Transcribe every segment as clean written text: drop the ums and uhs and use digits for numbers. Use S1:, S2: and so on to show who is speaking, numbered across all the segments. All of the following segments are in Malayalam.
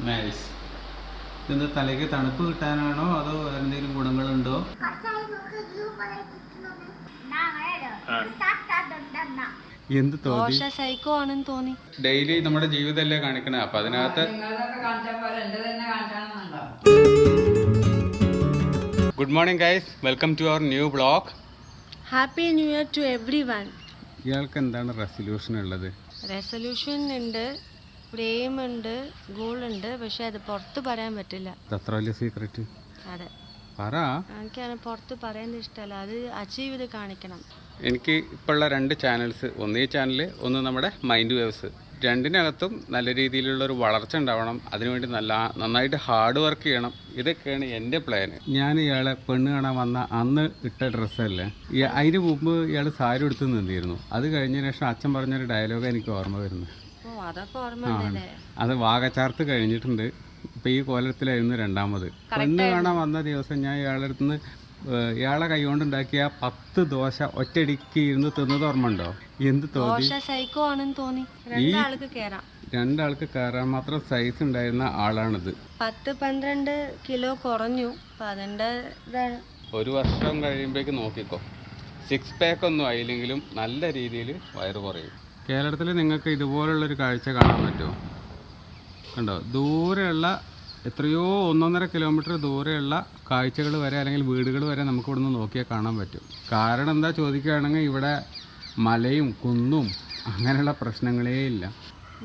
S1: നൈസ്. ഇതെന്താ തലയ്ക്ക് തണുപ്പ് കിട്ടാനാണോ അതോ എന്തെങ്കിലും ഗുണങ്ങളുണ്ടോ? എന്ത് തോന്നി? ഡെയിലി നമ്മുടെ ജീവിതമല്ലേ കാണിക്കണേ, അപ്പൊ അതിനകത്ത് good morning guys, welcome to our new vlog.
S2: Happy new year to everyone.
S1: ഇയാൾക്ക് എന്താണ് റെസൊല്യൂഷൻ ഉള്ളത്?
S2: റെസൊല്യൂഷൻ ഉണ്ട്, പ്രെയിം ഉണ്ട്, ഗോൾ ഉണ്ട്, പക്ഷെ അത് പുറത്ത് പറയാൻ പറ്റില്ല.
S1: അത്ര വലിയ സീക്രട്ട്?
S2: അതെ,
S1: പറ.
S2: എനിക്കത് പുറത്ത് പറയാൻ ഇഷ്ടമല്ല, അത് അച്ചീവ് ചെയ്ത് കാണിക്കണം.
S1: എനിക്ക് ഇപ്പോഴുള്ള 2 ചാനൽസ്, ഒന്ന് ഈ ചാനൽ, ഒന്ന് നമ്മുടെ മൈൻഡ് വേവ്സ്, രണ്ടിനകത്തും നല്ല രീതിയിലുള്ളൊരു വളർച്ച ഉണ്ടാവണം. അതിനുവേണ്ടി നന്നായിട്ട് ഹാർഡ് വർക്ക് ചെയ്യണം. ഇതൊക്കെയാണ് എൻ്റെ പ്ലാന്. ഞാൻ ഇയാളെ പെണ്ണ് കാണാൻ വന്ന അന്ന് ഇട്ട ഡ്രസ്സല്ലേ, അതിന് മുമ്പ് ഇയാൾ സാരി എടുത്ത് നിന്നിരുന്നു. അത് കഴിഞ്ഞതിന് ശേഷം അച്ഛൻ പറഞ്ഞൊരു ഡയലോഗ് എനിക്ക് ഓർമ്മ വരുന്നത്. അത് വാകച്ചാർത്ത് കഴിഞ്ഞിട്ടുണ്ട്. ഇപ്പം ഈ കോലത്തിലായിരുന്നു രണ്ടാമത്. പെണ്ണ് കാണാൻ വന്ന ദിവസം ഞാൻ ഇയാളുടെ അടുത്തുനിന്ന് ഇയാളെ കൈകൊണ്ടുണ്ടാക്കിയ 10 ദോശ ഒറ്റയടിക്ക് ഇരുന്ന് തിന്നത് ഓർമ്മ ഉണ്ടോ? എന്ത് തോന്നി? ഈ 2 ആൾക്ക് കയറാൻ മാത്രം സൈസ് ഉണ്ടായിരുന്ന ആളാണിത്.
S2: 10-12 കിലോ കുറഞ്ഞു.
S1: ഒരു വർഷം കഴിയുമ്പോഴേക്ക് നോക്കിക്കോ, 6 പാക്ക് ഒന്നും ആയില്ലെങ്കിലും നല്ല രീതിയിൽ വയറ് കുറയും. കേരളത്തിൽ നിങ്ങൾക്ക് ഇതുപോലുള്ളൊരു കാഴ്ച കാണാൻ പറ്റുമോ? കണ്ടോ, ദൂരെയുള്ള എത്രയോ 1.5 കിലോമീറ്റർ ദൂരെയുള്ള കാഴ്ചകൾ വരെ അല്ലെങ്കിൽ വീടുകൾ വരെ നമുക്ക് ഇവിടുന്ന് നോക്കിയാൽ കാണാൻ പറ്റും. കാരണം എന്താ ചോദിക്കുകയാണെങ്കിൽ ഇവിടെ മലയും കുന്നും അങ്ങനെയുള്ള പ്രശ്നങ്ങളേ ഇല്ല.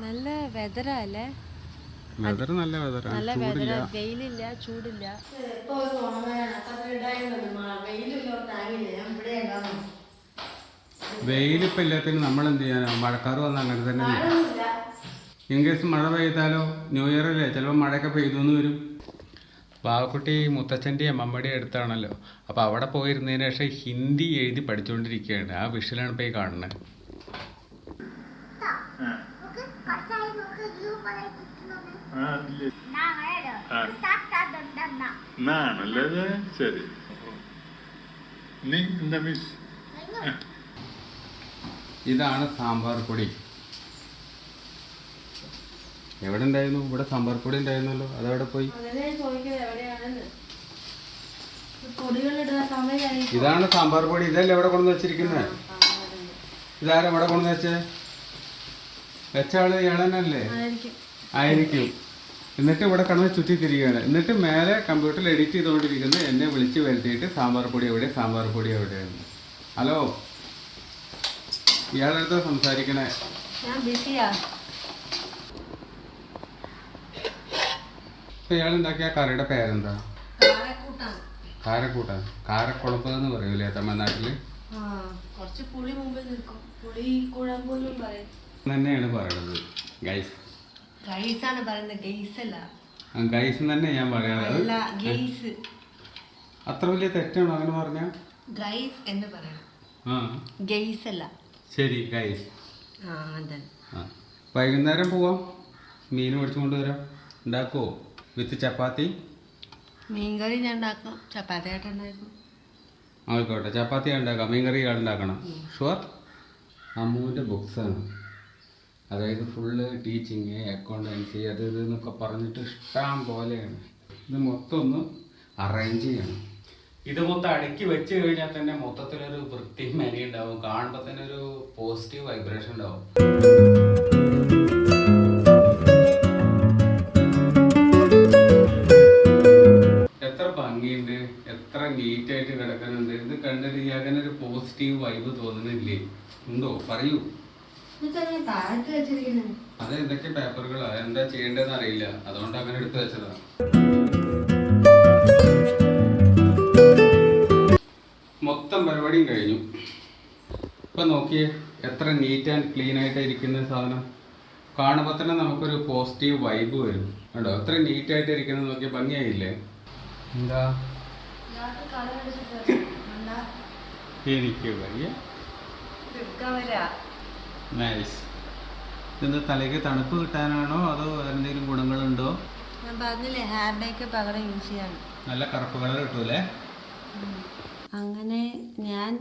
S2: നല്ല വെതറല്ലേ?
S1: വെതർ നല്ല വെതറാണ്, ചൂടില്ല,
S2: വെയിലില്ല, ചൂടില്ല.
S1: വെയിലിപ്പോൾ ഇല്ലാത്തതിന് നമ്മൾ എന്ത് ചെയ്യാനോ? മഴക്കാറ് വന്ന് അങ്ങനെ തന്നെ. ഇൻ കേസ് മഴ പെയ്താലോ? ന്യൂ ഇയർ അല്ലേ, ചിലപ്പോൾ മഴയൊക്കെ പെയ്തെന്ന് വരും. ബാവക്കുട്ടി മുത്തച്ഛൻ്റെയും അമ്മമ്മയുടെയും അടുത്താണല്ലോ, അപ്പോൾ അവിടെ പോയിരുന്നതിന് ശേഷം ഹിന്ദി എഴുതി പഠിച്ചുകൊണ്ടിരിക്കുകയാണ്. ആ വിഷലാണ് ഇപ്പോൾ ഈ കാണുന്നത്. ഇതാണ് സാമ്പാർ പൊടി. എവിടെ ഉണ്ടായിരുന്നു? ഇവിടെ സാമ്പാർ പൊടി ഉണ്ടായിരുന്നല്ലോ, അതെവിടെ പോയി? ഇതാണ് സാമ്പാർ പൊടി. ഇതല്ലേ ഇവിടെ കൊണ്ടു വെച്ചിരിക്കുന്നത്? ഇതാരും ഇവിടെ കൊണ്ടു വെച്ച ആള് ഇയാളെന്നല്ലേ? ആയിരിക്കും. എന്നിട്ട് ഇവിടെ കടന്ന് ചുറ്റി തിരികെയാണ്. എന്നിട്ട് മേലെ കമ്പ്യൂട്ടറിൽ എഡിറ്റ് ചെയ്തുകൊണ്ടിരിക്കുന്നത് എന്നെ വിളിച്ച് വരുത്തിയിട്ട് സാമ്പാർ പൊടി എവിടെ, സാമ്പാർ പൊടി എവിടെയാണ്. ഹലോ, ഇയാളുടെ അടുത്ത് സംസാരിക്കണേ. ഇയാളുണ്ടാക്കിയ കറിയുടെ പേരെന്താ? കാരക്കൂട്ടാൻ. കാരക്കുളമ്പ് എന്ന് പറയൂലേ തമിഴ്നാട്ടില്? തന്നെയാണ് പറയണത്. ഗൈസ് ഗൈസ് തന്നെ ഞാൻ പറയണത്. അത്ര വലിയ തെറ്റാണോ അങ്ങനെ പറഞ്ഞ? ശരി ഗൈസ്. വൈകുന്നേരം പോവാം, മീൻ മേടിച്ചു കൊണ്ടുവരാം. ഉണ്ടാക്കുവോ? വിത്ത് ചപ്പാത്തി?
S2: മീൻകറി ഞാൻ ഉണ്ടാക്കും, ചപ്പാത്തി ആയിട്ടുണ്ടായിരുന്നു.
S1: ആയിക്കോട്ടെ, ചപ്പാത്തി ഉണ്ടാക്കാം, മീൻകറി ഉണ്ടാക്കണം. ഷുവർ. അമ്മുവിൻ്റെ ബുക്സാണ്, അതായത് ഫുള്ള് ടീച്ചിങ്, അക്കൗണ്ടൻസി, അത് ഇതെന്നൊക്കെ പറഞ്ഞിട്ട് ഇഷ്ടം പോലെയാണ്. ഇത് മൊത്തം ഒന്ന് അറേഞ്ച് ചെയ്യണം. ഇത് മൊത്തം അടുക്കി വെച്ച് കഴിഞ്ഞാൽ തന്നെ മൊത്തത്തിലൊരു വൃത്തി മെനി ഉണ്ടാവും. കാണുമ്പോൾ തന്നെ ഒരു പോസിറ്റീവ് വൈബ്രേഷൻ ഉണ്ടാവും. എത്ര ഭംഗിയുണ്ട്, എത്ര നീറ്റായിട്ട് കിടക്കുന്നുണ്ട്. ഇത് കണ്ടിട്ട് ഇയാൾക്ക് ഒരു പോസിറ്റീവ് വൈബ് തോന്നുന്നില്ലേ? ഉണ്ടോ? പറയൂ. അത് എന്തൊക്കെ പേപ്പറുകളാ, എന്താ ചെയ്യേണ്ടതെന്ന് അറിയില്ല, അതുകൊണ്ട് അങ്ങനെ എടുത്തു വെച്ചതാണ്. മൊത്തം പരിപാടിയും കഴിഞ്ഞു. ഇപ്പൊ നോക്കിയേ, എത്ര നീറ്റ് ആൻഡ് ക്ലീൻ ആയിട്ട് ഇരിക്കുന്ന സാധനം. കാണുമ്പോൾ തന്നെ നമുക്കൊരു പോസിറ്റീവ് വൈബ് വരും. കേട്ടോ, എത്ര നീറ്റ് ആയിട്ട് ഇരിക്കുന്നത് നോക്കിയ ഭംഗിയായില്ലേ? എന്താ എനിക്ക് വയ്യ. നൈസ്. ഇതെന്താ തലയ്ക്ക് തണുപ്പ് കിട്ടാനാണോ അതോ എന്തെങ്കിലും ഗുണങ്ങളുണ്ടോ?
S2: ഞാൻ പറഞ്ഞില്ലേ, ഹെയർ ഡേക്ക് പകരം യൂസ് ചെയ്യാണ്.
S1: നല്ല കറുപ്പ് കളർ കിട്ടൂലേ?
S2: അങ്ങനെ ഞാൻ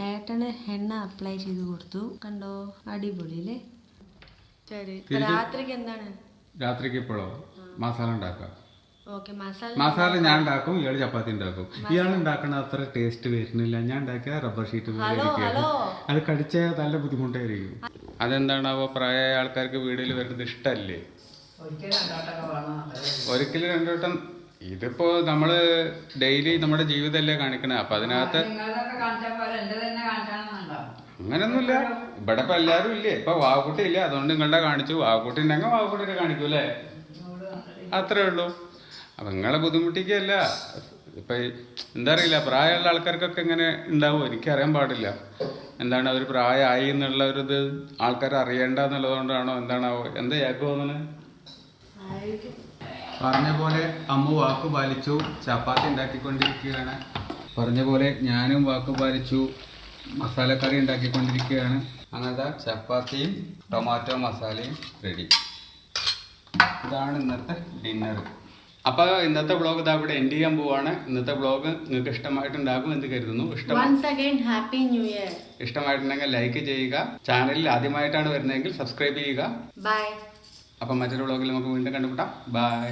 S2: ഏട്ടന് എണ്ണ അപ്ലൈ ചെയ്ത് കൊടുത്തു. കണ്ടോ, അടിപൊളി അല്ലേ? ശരി. രാത്രിക്ക് എന്താണ്?
S1: രാത്രിക്ക് ഇപ്പോഴോ? മസാല ഉണ്ടാക്കുക.
S2: ഓക്കെ, മസാല
S1: മസാല ഞാൻ ഉണ്ടാക്കും, ഇയാൾ ചപ്പാത്തി ഉണ്ടാക്കും. ഇയാൾ ഉണ്ടാക്കണ അത്ര ടേസ്റ്റ് വരുന്നില്ല. ഞാൻ ഉണ്ടാക്കിയ റബ്ബർ ഷീറ്റ് പോലെ ഇരിക്കുകയാണ്. അത് കടിച്ച നല്ല ബുദ്ധിമുട്ടായിരിക്കും. അതെന്താണാവോ പ്രായമായ ആൾക്കാർക്ക് വീട്ടിൽ വരുന്നത് ഇഷ്ടമല്ലേ? ഒരിക്കലും 2 വട്ടം. ഇതിപ്പോ നമ്മള് ഡെയിലി നമ്മുടെ ജീവിതമല്ലേ കാണിക്കണേ. അപ്പൊ അതിനകത്ത് അങ്ങനൊന്നുമില്ല. ഇവിടെ ഇപ്പൊ എല്ലാരും ഇല്ലേ, ഇപ്പൊ വാവക്കുട്ടി ഇല്ലേ, അതുകൊണ്ട് നിങ്ങളുടെ കാണിച്ചു. വാവക്കുട്ടി ഉണ്ടെങ്കിൽ വാവക്കുട്ടിനെ കാണിക്കൂല്ലേ, അത്രേ ഉള്ളൂ. അപ്പൊ നിങ്ങളെ ബുദ്ധിമുട്ടിക്കല്ല. ഇപ്പൊ എന്താ അറിയില്ല, പ്രായമുള്ള ആൾക്കാർക്കൊക്കെ എങ്ങനെ ഉണ്ടാവും എനിക്കറിയാൻ പാടില്ല. എന്താണ് അവർ പ്രായമായി എന്നുള്ള ഒരു ഇത് ആൾക്കാർ അറിയണ്ട എന്നുള്ളതുകൊണ്ടാണോ എന്താണാവോ? എന്താ യാക്ക് തോന്നണേ? പറഞ്ഞ പോലെ അമ്മ വാക്ക് പാലിച്ചു, ചപ്പാത്തി ഉണ്ടാക്കിക്കൊണ്ടിരിക്കുകയാണ്. പറഞ്ഞ പോലെ ഞാനും വാക്ക് പാലിച്ചു, മസാലക്കറി ഉണ്ടാക്കിക്കൊണ്ടിരിക്കുകയാണ്. അങ്ങനത്തെ ചപ്പാത്തിയും ടൊമാറ്റോ മസാലയും റെഡി. ഇതാണ് ഇന്നത്തെ ഡിന്നർ. അപ്പോൾ ഇന്നത്തെ വ്ളോഗ് ഇതാ ഇവിടെ എൻഡ് ചെയ്യാൻ പോവാണ്. ഇന്നത്തെ വ്ളോഗ് നിങ്ങൾക്ക് ഇഷ്ടമായിട്ടുണ്ടാകും എന്ന് കരുതുന്നു. ഇഷ്ടമായിട്ടുണ്ടെങ്കിൽ ലൈക്ക് ചെയ്യുക. ചാനലിൽ ആദ്യമായിട്ടാണ് വരുന്നതെങ്കിൽ സബ്സ്ക്രൈബ് ചെയ്യുക.
S2: ബൈ.
S1: അപ്പം മറ്റൊരു വ്ളോഗിൽ നമുക്ക് വീണ്ടും കണ്ടുമുട്ടാം. ബൈ.